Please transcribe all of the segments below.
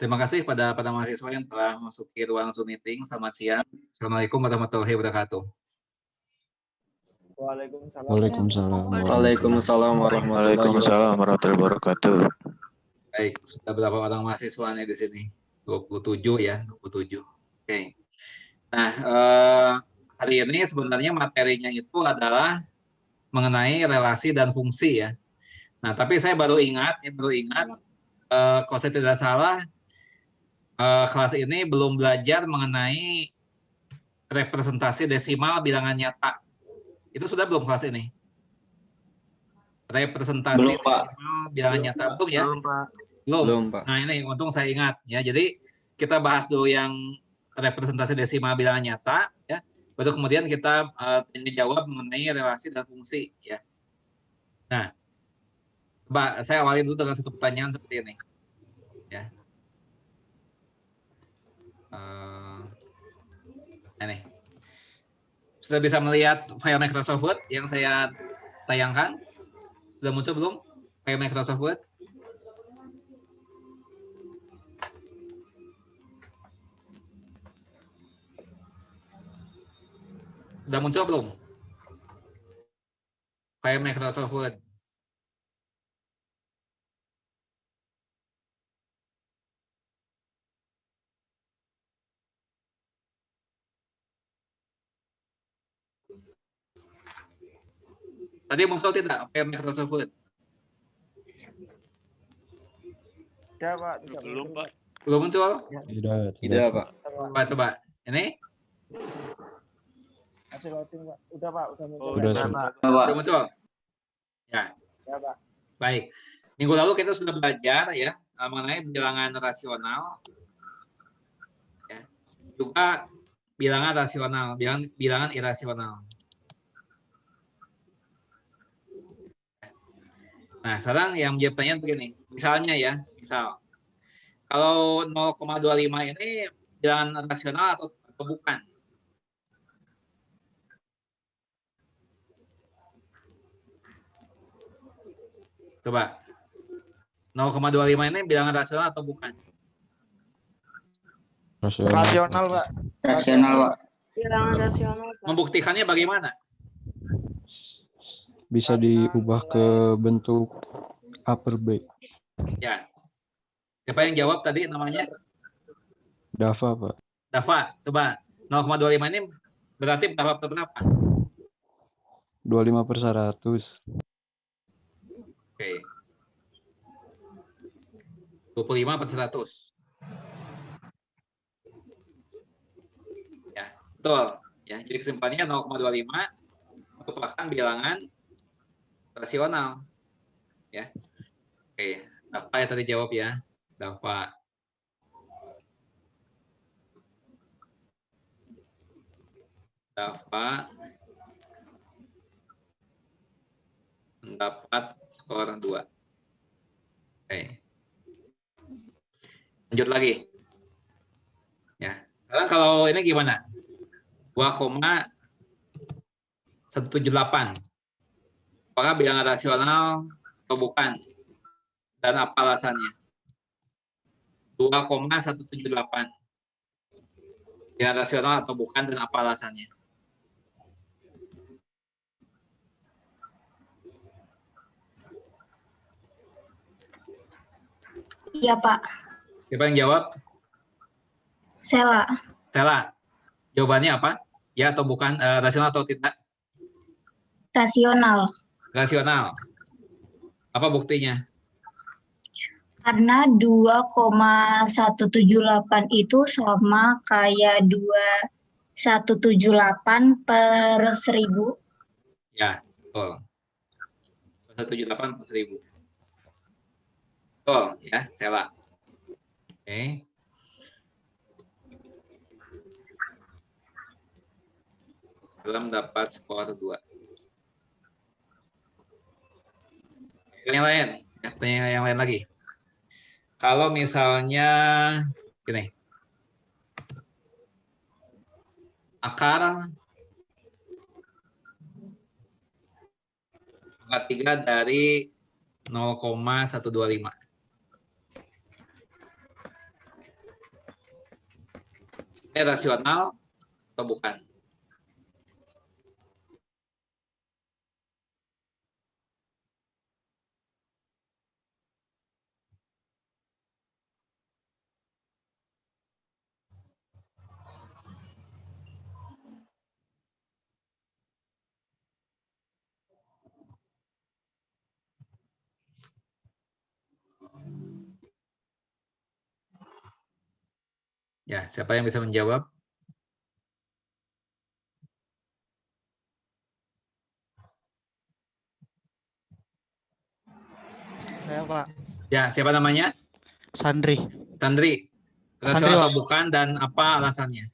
Terima kasih pada mahasiswa yang telah masuki ruang Zoom meeting. Selamat siang. Assalamualaikum warahmatullahi wabarakatuh. Waalaikumsalam. Waalaikumsalam warahmatullahi wabarakatuh. Baik, sudah berapa orang mahasiswa nih di sini? 27 ya, 27. Oke. Nah, hari ini sebenarnya materinya itu adalah mengenai relasi dan fungsi ya. Nah, tapi saya baru ingat, kalau saya tidak salah, kelas ini belum belajar mengenai representasi desimal bilangan nyata. Itu sudah belum kelas ini? Representasi Belum, Pak. desimal bilangan nyata belum ya? Belum, Pak. Belum, Pak. Nah, ini untung saya ingat ya. Jadi kita bahas dulu yang representasi desimal bilangan nyata ya. Baru kemudian kita tanya jawab mengenai relasi dan fungsi ya. Nah, coba saya awali dulu dengan satu pertanyaan seperti ini. Ya. Ini. Sudah bisa melihat file Microsoft Word yang saya tayangkan? Sudah muncul belum file Microsoft Word? Sudah muncul belum file Microsoft Word? Tadi muncul tidak file Microsoft Word? Tidak, Pak. Belum, Pak. Belum muncul? Tidak, Pak. Coba. Ini? Hasil loading, Pak. Udah, Pak. Udah muncul. Pak. Sudah muncul? Ya. Ya, Pak. Baik. Minggu lalu kita sudah belajar ya mengenai bilangan rasional. Ya. Juga bilangan rasional, bilangan irasional. Nah, sekarang yang menjadi pertanyaan begini. Misalnya ya, kalau 0,25 ini bilangan rasional atau bukan? Coba. 0,25 ini bilangan rasional atau bukan? Rasional, Pak. Rasional, Pak. Bilangan rasional, Pak. Membuktikannya bagaimana? Bisa diubah ke bentuk upper B. Ya. Siapa yang jawab tadi namanya? Dava, Pak. Dava, coba 0,25 ini berarti berapa per berapa? 25/100. Oke. 25/100. Ya, betul. Ya, jadi kesimpulannya 0,25 merupakan bilangan rasional. Ya. Oke, Dava yang tadi jawab ya. Dava. Mendapat skor 2. Oke. Lanjut lagi. Ya. Sekarang kalau ini gimana? 2,178. Apakah bilangan rasional atau bukan? Dan apa alasannya? 2,178. Bilangan rasional atau bukan dan apa alasannya? Iya, Pak. Siapa yang jawab? Sela. Stella. Jawabannya apa? Ya atau bukan? Rasional atau tidak? Rasional. Rasional. Apa buktinya? Karena 2,178 itu sama kayak 2,178 per 1000. Ya, betul. 178 per 1000. Betul, ya, Sela. Oke. Dalam dapat skor 2. Yang lain, ya, tanya yang lain lagi. Kalau misalnya gini, akar pangkat 3 dari 0,125. Ini rasional atau bukan? Ya, siapa yang bisa menjawab? Saya, Pak. Ya, siapa namanya? Sandri. Sandri. Sandri, Rasional atau Pak. bukan dan apa alasannya?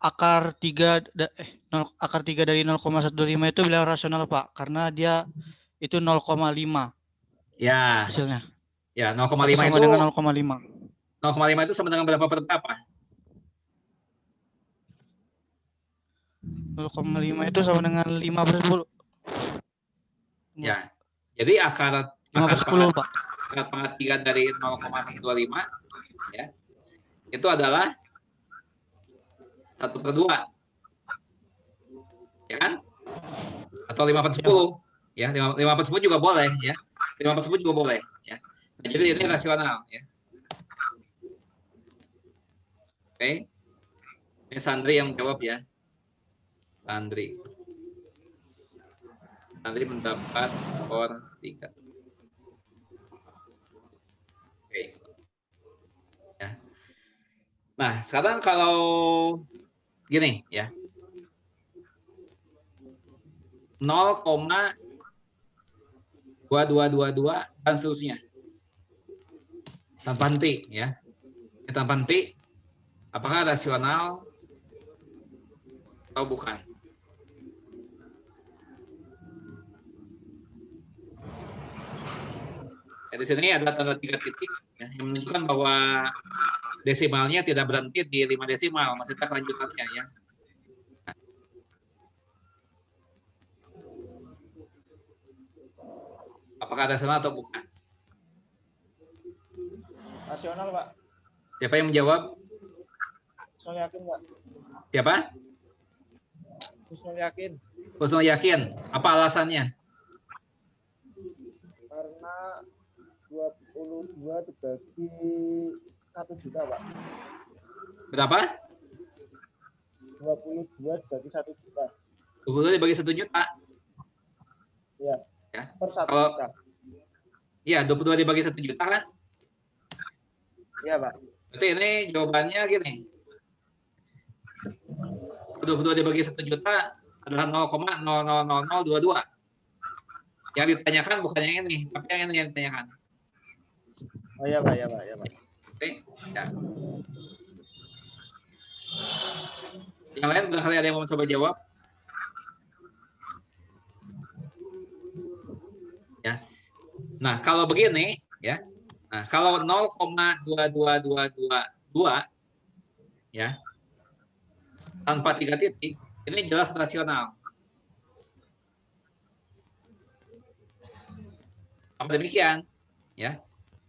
Akar 3 dari 0,125 itu bilang rasional, Pak, karena dia itu 0,5 Ya, hasilnya. ya Atau 0,5 sama itu dengan 0,5. 0,5 itu sama dengan berapa per berapa? 0,5 itu sama dengan 5 per 10. Ya. Jadi akar 5 per 10, Pak. akar pangkat 3 dari 0,125 ya. Itu adalah 1/2. Ya kan? Atau 5/10. Ya, 5/10 juga boleh ya. 5/10 juga boleh ya. Nah, jadi ini rasional ya. Oke. Ini Sandri yang menjawab ya. Sandri mendapat skor 3. Oke. Ya. Nah, sekarang kalau gini ya. 0,2222 dan seterusnya. Tanpa henti ya. Tanpa henti. Apakah rasional atau bukan? Ya, di sini ada tanda 3 titik ya, yang menunjukkan bahwa desimalnya tidak berhenti di 5 desimal, masih ada kelanjutannya ya. Apakah rasional atau bukan? Rasional, Pak. Siapa yang menjawab? Husnul yakin, Pak. Siapa? Husnul yakin. Husnul yakin. Apa alasannya? Karena 22 dibagi 1 juta, Pak. Berapa? 22 dibagi 1 juta. 22 dibagi 1 juta. Ya. Ya. Per 1 Kalau juta. Iya, 22 dibagi 1 juta kan? Iya, Pak. Berarti ini jawabannya gini. 22 dibagi 1 juta adalah 0,00022. Yang ditanyakan bukan yang ini, tapi yang ini yang ditanyakan. Oh iya, Pak, ya, Pak, ya, Pak. Oke, ya. Yang lain barangkali ada yang mau coba jawab? Ya. Nah, kalau begini, ya. Nah, kalau 0,22222 ya. Tanpa 3 titik, ini jelas rasional. Apa demikian? Ya.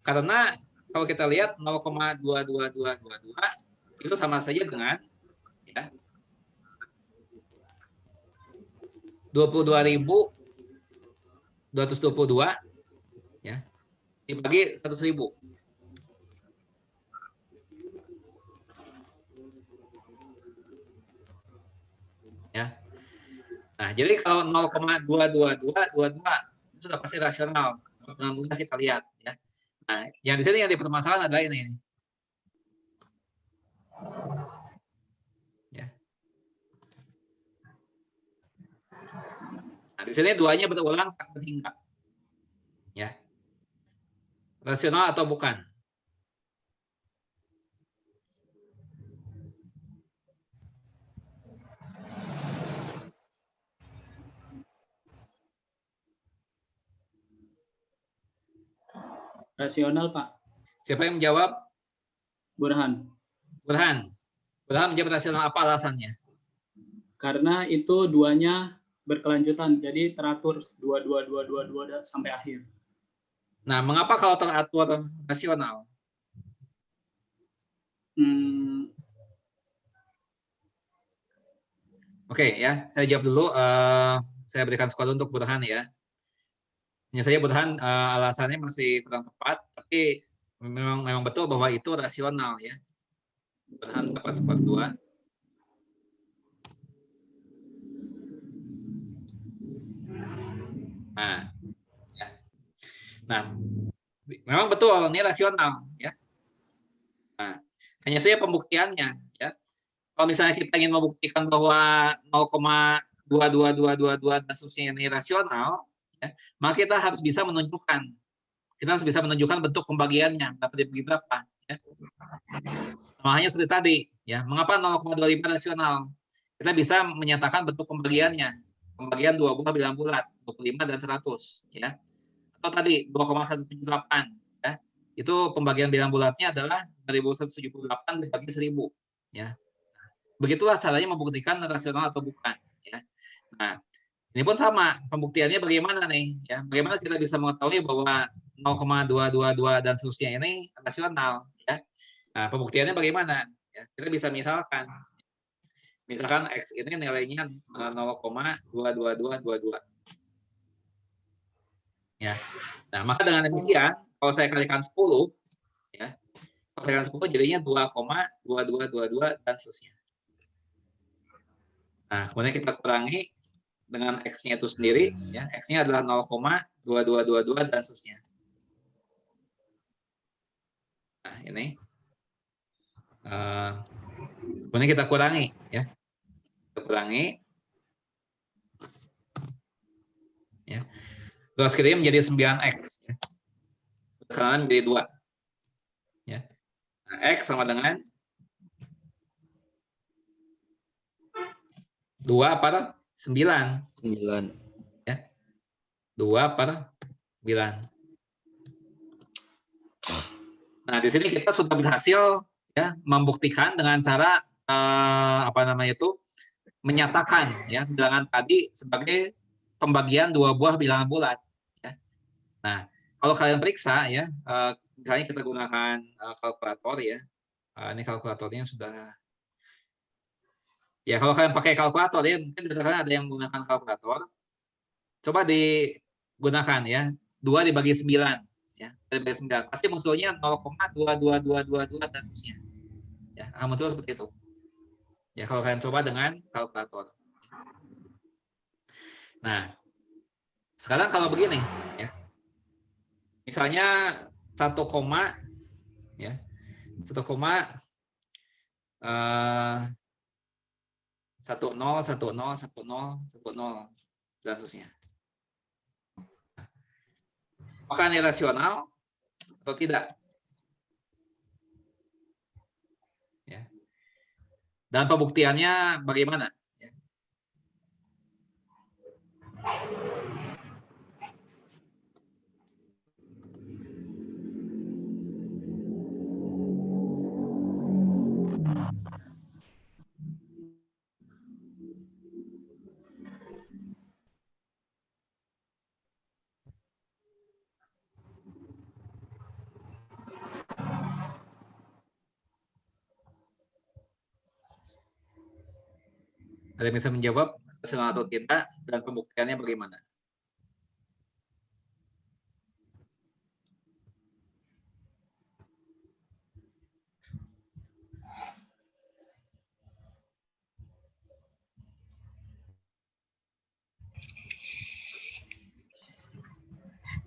Karena kalau kita lihat 0,22222 itu sama saja dengan ya 22.222 ya dibagi 100.000. Ya. Nah, jadi kalau 0,22222 itu sudah pasti rasional. Dengan mudah kita lihat ya. Nah, yang di sini yang dipermasalahan adalah ini. Ya. Nah, di sini duanya berulang tak berhingga. Ya. Rasional atau bukan? Rasional, Pak. Siapa yang menjawab? Burhan. Burhan. Burhan menjawab rasional, apa alasannya? Karena itu duanya berkelanjutan, jadi teratur 2 sampai akhir. Nah, mengapa kalau teratur rasional? Oke, ya, saya jawab dulu. Saya berikan skor untuk Burhan ya. Hanya saja Burhan alasannya masih kurang tepat, tapi memang betul bahwa itu rasional ya. Burhan dapat skor 2. Nah, ya. Nah, memang betul ini rasional ya. Nah, hanya saja pembuktiannya ya. Kalau misalnya kita ingin membuktikan bahwa 0,22222 dan seterusnya ini rasional, ya, maka kita harus bisa menunjukkan. Kita harus bisa menunjukkan bentuk pembagiannya, berapa dibagi berapa. Ya. Makanya seperti tadi, ya, mengapa 0,25 rasional? Kita bisa menyatakan bentuk pembagiannya. Pembagian 2 buah bilangan bulat, 25 dan 100. Ya. Atau tadi 2,178. Ya. Itu pembagian bilangan bulatnya adalah 2178 dibagi 1000. Ya. Begitulah caranya membuktikan rasional atau bukan. Ya. Nah, ini pun sama. Pembuktiannya bagaimana nih? Ya, bagaimana kita bisa mengetahui bahwa 0,222 dan seterusnya ini rasional? Ya. Nah, pembuktiannya bagaimana? Ya, kita bisa misalkan X ini nilainya 0,22222. Ya. Nah, maka dengan demikian, kalau saya kalikan 10, ya, kalau saya kalikan 10 jadinya 2,2222 dan seterusnya. Nah, kemudian kita kurangi dengan X-nya itu sendiri, ya, X-nya adalah 0,2222 dan seterusnya. Nah, ini. Kemudian kita kurangi, ya. Kita kurangi. Ya. Terus kirinya menjadi 9X. Ya. Sekarang menjadi 2. Ya. Nah, X sama dengan 2 per 9. 9. Ya. 2 per 9. Nah, di sini kita sudah berhasil ya membuktikan dengan cara menyatakan ya bilangan tadi sebagai pembagian 2 buah bilangan bulat. Ya. Nah, kalau kalian periksa ya, misalnya kita gunakan kalkulator ya. Ini kalkulatornya sudah. Ya, kalau kalian pakai kalkulator ya, mungkin ada yang menggunakan kalkulator. Coba digunakan ya, 2 dibagi 9. ya, dari base 9, pasti munculnya 0,22222 dan seterusnya. Ya, akan muncul seperti itu. Ya, kalau kalian coba dengan kalkulator. Nah, sekarang kalau begini, ya, misalnya 1 koma, ya, 1 koma 10101010 dan seterusnya. Apakah ini rasional atau tidak? Ya. Dan pembuktiannya bagaimana? Ya. Ada yang bisa menjawab rasional atau tidak dan pembuktiannya bagaimana?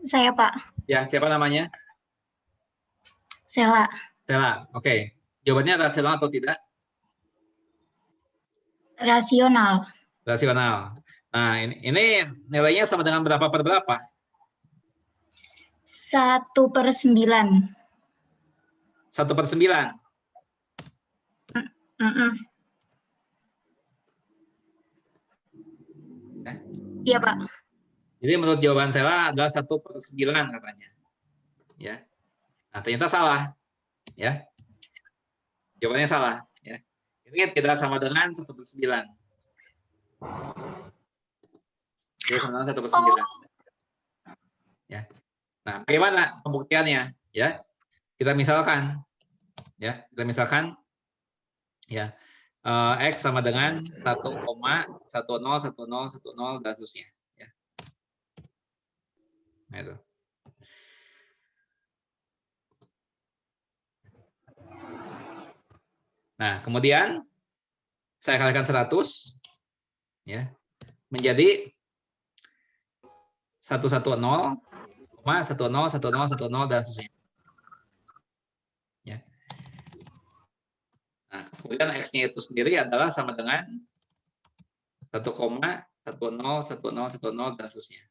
Saya, Pak. Ya, siapa namanya? Sela. Stella. Oke. Jawabannya rasional atau tidak? Rasional. Rasional. Nah, ini nilainya sama dengan berapa per berapa? 1/9. 1/9. Iya, Pak. Jadi menurut jawaban saya adalah 1/9 katanya. Ya. Nah, ternyata salah. Ya. Jawabannya salah. Ya. Ini tidak sama dengan 1/9. Jadi sama dengan 1/9. Ya. Nah, bagaimana pembuktiannya? Ya. Kita misalkan, ya, ya, X sama dengan 1,101010 dan seterusnya. Ya. Nah, itu. Nah, kemudian saya kalikan 100, ya, menjadi 110,101010 dan seterusnya. Ya. Nah, kemudian X-nya itu sendiri adalah sama dengan 1,101010 dan seterusnya.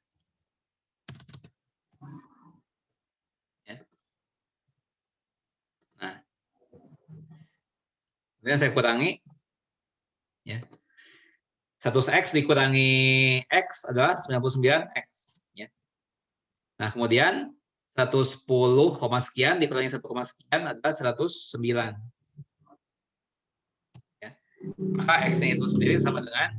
Ya. Nah, kemudian saya kurangi, ya. 100X dikurangi X adalah 99X. Ya. Nah, kemudian 110, sekian dikurangi 1, sekian adalah 109. Ya. Maka X-nya itu sendiri sama dengan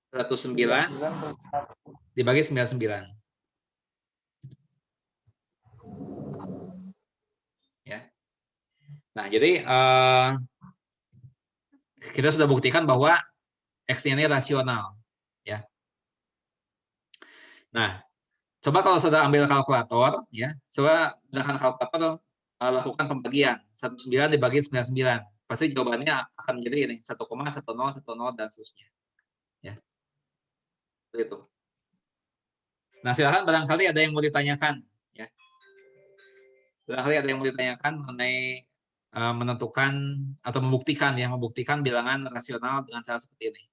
109 dibagi 99. Ya. Nah, jadi kita sudah buktikan bahwa X-nya ini rasional. Ya. Nah, coba kalau sudah ambil kalkulator, ya, coba gunakan kalkulator, lakukan pembagian 19 dibagi 99. Pasti jawabannya akan menjadi ini 1,1010 dan seterusnya. Ya. Itu. Nah, silakan barangkali ada yang mau ditanyakan, ya. Barangkali ada yang mau ditanyakan mengenai menentukan atau membuktikan bilangan rasional dengan cara seperti ini.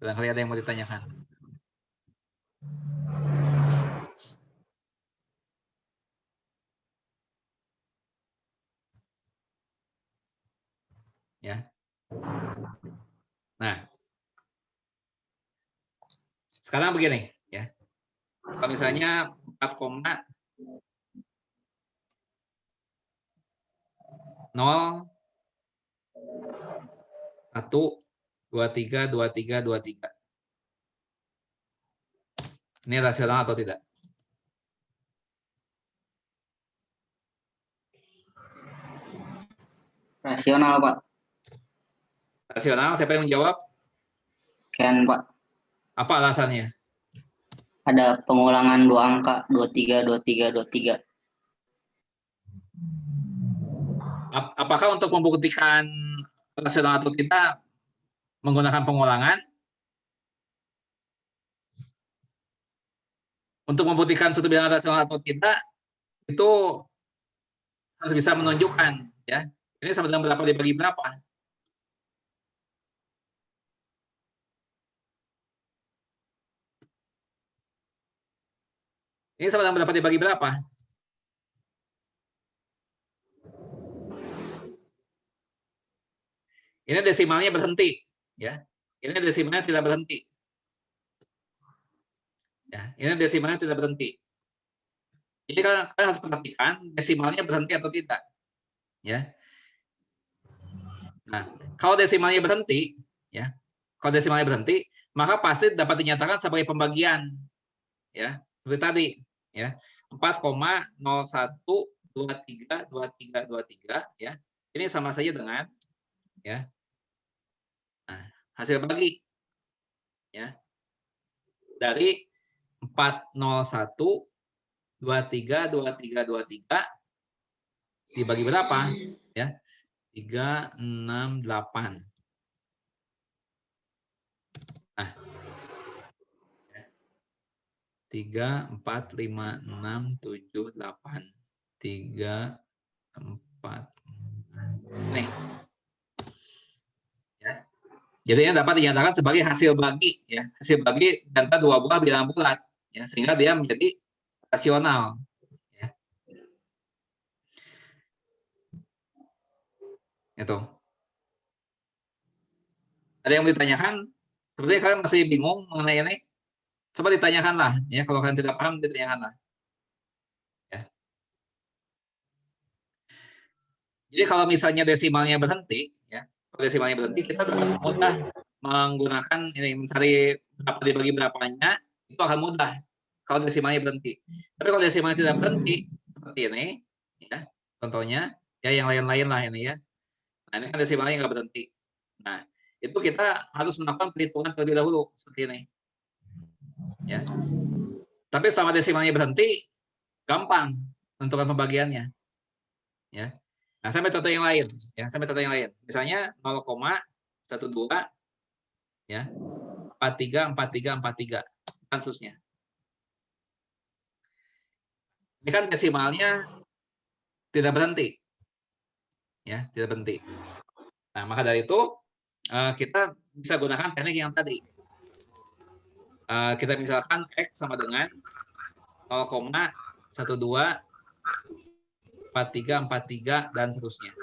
Barangkali ada yang mau ditanyakan. Ya. Nah, sekarang begini, ya. Kalau misalnya 4,0,1,23,23,23. Ini rasional atau tidak? Rasional, Pak. Rasional, siapa yang menjawab? Sekian, Pak. Apa alasannya? Ada pengulangan 2 angka, 23, 23, 23. Apakah untuk membuktikan rasional atau tidak menggunakan pengulangan? Untuk membuktikan suatu bilangan rasional atau tidak, itu harus bisa menunjukkan, ya. Ini sama dengan berapa dibagi berapa? Ini sama dengan berapa dibagi berapa? Ini desimalnya berhenti, ya. Ini desimalnya tidak berhenti. Ya, ini desimalnya tidak berhenti. Jadi kalian harus perhatikan desimalnya berhenti atau tidak, ya. Nah, kalau desimalnya berhenti, ya, kalau desimalnya berhenti, maka pasti dapat dinyatakan sebagai pembagian, ya, seperti tadi, ya, 4,01232323, ya, ini sama saja dengan, ya, nah, hasil bagi, ya, dari 401232323 dibagi berapa, ya, 368. Nah, 3, 4, 5, 6, 7, 8. 3, 4. Nih. Ya. Jadi yang dapat dinyatakan sebagai hasil bagi, ya, hasil bagi antara dua buah bilangan bulat, ya, sehingga dia menjadi rasional. Ya. Itu. Ada yang ditanyakan? Sepertinya kalian masih bingung mengenai ini. Coba ditanyakanlah, ya, kalau kalian tidak paham ditanyakanlah. Ya. Jadi kalau misalnya desimalnya berhenti, ya, kalau desimalnya berhenti, kita mudah menggunakan ini, mencari berapa dibagi berapanya, itu akan mudah kalau desimalnya berhenti. Tapi kalau desimalnya tidak berhenti, seperti ini, ya, contohnya, ya, yang lain-lain lah ini, ya. Nah, ini kan desimalnya nggak berhenti. Nah, itu kita harus melakukan perhitungan terlebih dahulu, seperti ini. Ya. Tapi selama desimalnya berhenti, gampang menentukan pembagiannya. Ya. Nah, sampai contoh yang lain, ya, sampai contoh yang lain. Misalnya 0,12, ya, 43, 43, 43, dan seterusnya. Ini kan desimalnya tidak berhenti, ya, tidak berhenti. Nah, maka dari itu kita bisa gunakan teknik yang tadi. Kita misalkan X sama dengan 0,12, 43, 43, dan seterusnya.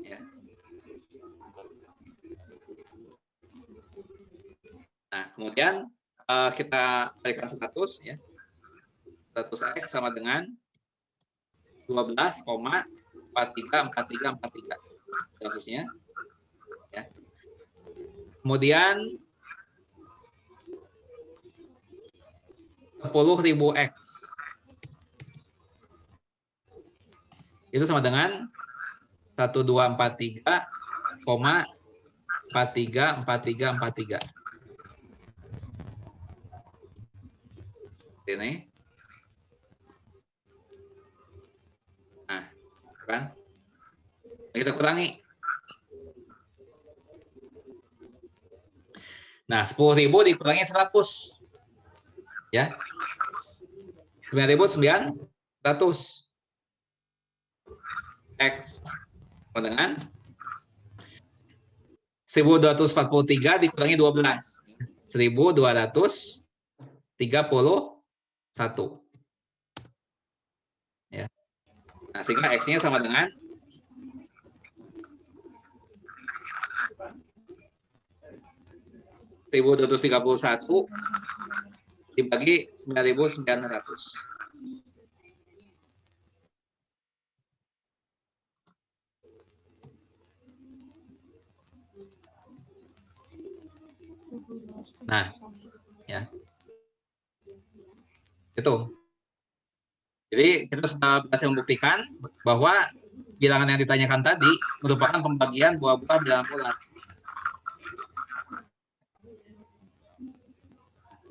Ya. Nah, kemudian kita berikan status, ya. Status X sama dengan 12,43, 43, 43. Kasusnya. Ya. Kemudian 10.000 X. Itu sama dengan 1243,434343. Ini. Nah, kan? Kita kurangi. Nah, 10.000 dikurangi 100. Ya. 9.900. X sama dengan 1.243 dikurangi 12. 1.231. Ya. Nah, sehingga X-nya sama dengan 1.231 dibagi 9.900. Nah, ya. Itu. Jadi kita sudah berhasil membuktikan bahwa bilangan yang ditanyakan tadi merupakan pembagian buah-buah bilangan bulat.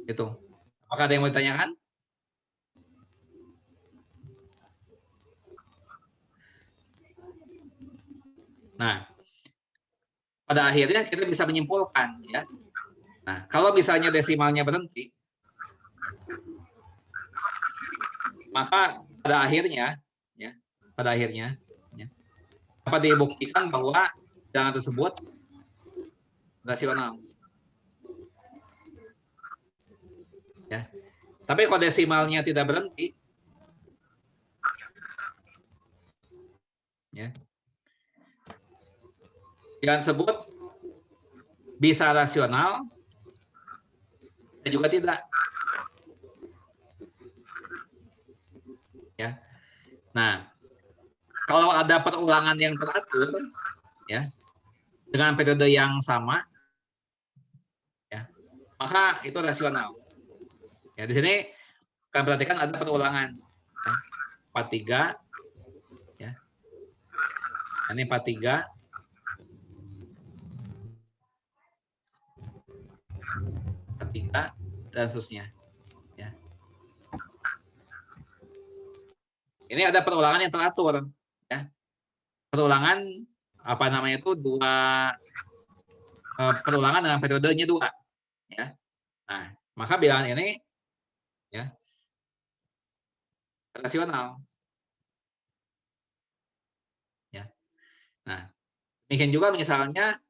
Itu. Apakah ada yang mau ditanyakan? Nah, pada akhirnya kita bisa menyimpulkan ya. Nah, kalau misalnya desimalnya berhenti, maka pada akhirnya ya, dapat dibuktikan bahwa bilangan tersebut rasional. Ya. Tapi kalau desimalnya tidak berhenti, ya, bilangan tersebut bisa rasional dan juga tidak. Ya. Nah, kalau ada perulangan yang teratur, ya, dengan periode yang sama, ya, maka itu rasional. Ya, di sini kalian perhatikan ada perulangan, ya, 43, ya, ini 43, 43 dan seterusnya. Ya. Ini ada perulangan yang teratur. Ya. Perulangan apa namanya itu perulangan dengan periodenya 2. Ya. Nah, maka bilangan ini ya rasional. Ya. Nah, demikian juga misalnya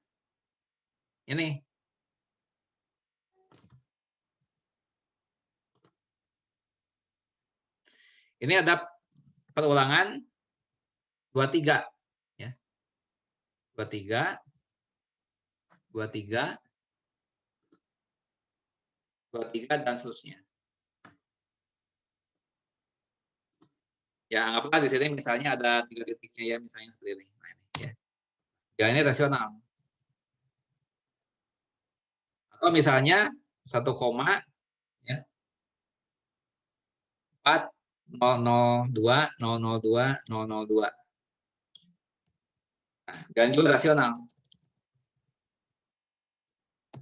ini. Ini ada perulangan 23 ya. 23 dan seterusnya. Ya, anggaplah di sini misalnya ada 3 titiknya ya, misalnya seperti ini. Nah, ini ya. Ya, ini rasional. Atau misalnya 1, ya. 4 002 002 002. Nah, dan juga rasional.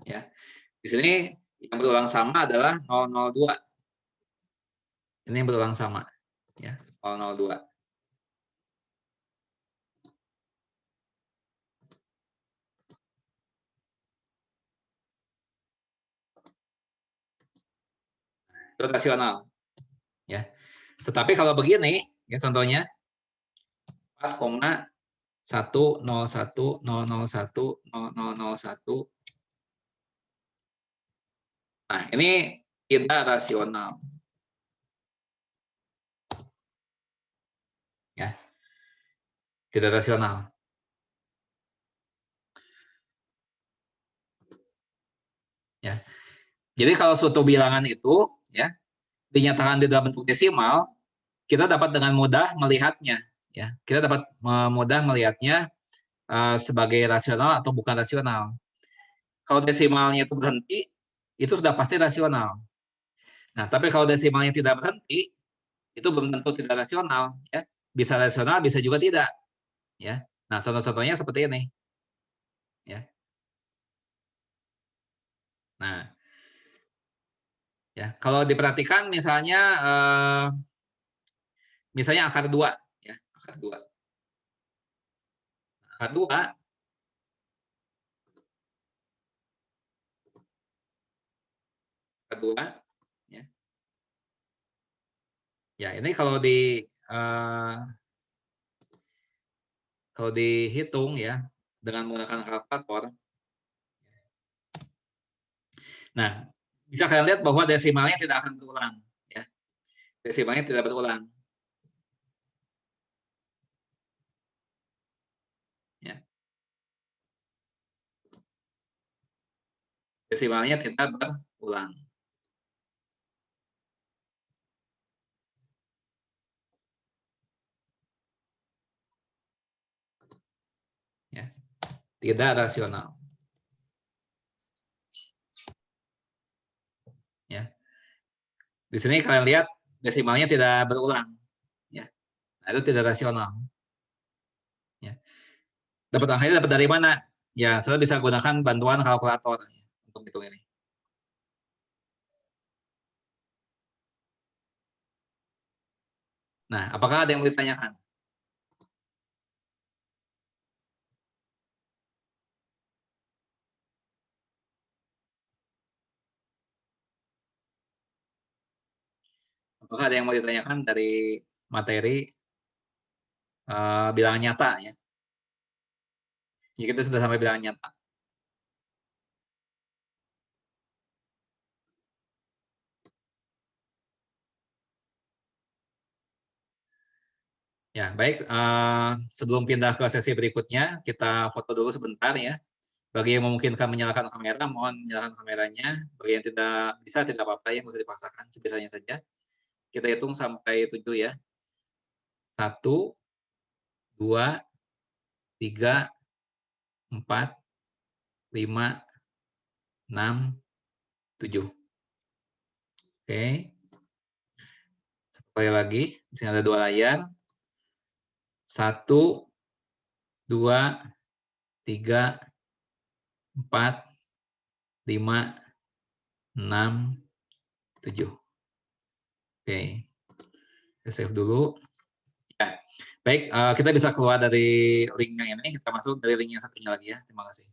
Ya. Di sini yang berulang sama adalah 002. Ini yang berulang sama. Ya, 002. Itu rasional. Ya. Tetapi kalau begini, ya contohnya 4,101,001,0001. Nah, ini tidak rasional. Ya. Tidak rasional. Ya. Jadi kalau suatu bilangan itu ya dinyatakan di dalam bentuk desimal, kita dapat dengan mudah melihatnya. Ya, kita dapat mudah melihatnya sebagai rasional atau bukan rasional. Kalau desimalnya itu berhenti, itu sudah pasti rasional. Nah, tapi kalau desimalnya tidak berhenti, itu belum tentu tidak rasional. Ya, bisa rasional, bisa juga tidak. Ya, nah contoh-contohnya seperti ini. Ya, nah, ya kalau diperhatikan misalnya akar 2, ya akar 2. Akar 2 ya. Ya, ini kalau dihitung ya dengan menggunakan kalkulator. Nah, bisa kalian lihat bahwa desimalnya tidak akan berulang ya. Desimalnya tidak berulang. Ya. Desimalnya tidak berulang. Ya. Tidak rasional. Ya. Di sini kalian lihat desimalnya tidak berulang. Ya. Nah, itu tidak rasional. Dapat angkanya dapat dari mana? Ya, saudara bisa gunakan bantuan kalkulator ya, untuk hitung ini. Nah, apakah ada yang mau ditanyakan? Apakah ada yang mau ditanyakan dari materi bilangan nyata ya? Jadi kita sudah sampai bilangan nyata. Ya, baik. Sebelum pindah ke sesi berikutnya, kita foto dulu sebentar ya. Bagi yang memungkinkan menyalakan kamera, mohon nyalakan kameranya. Bagi yang tidak bisa, tidak apa-apa ya, nggak usah dipaksakan, sebisanya saja. Kita hitung sampai 7 ya. 1, 2, 3, 4, 5, 6, 7. Oke. Sekali lagi, di sini ada 2 layar. 1, 2, 3, 4, 5, 6, 7. Oke. Kita save dulu. Ya. Baik, kita bisa keluar dari link yang ini, kita masuk dari link yang satunya lagi ya. Terima kasih.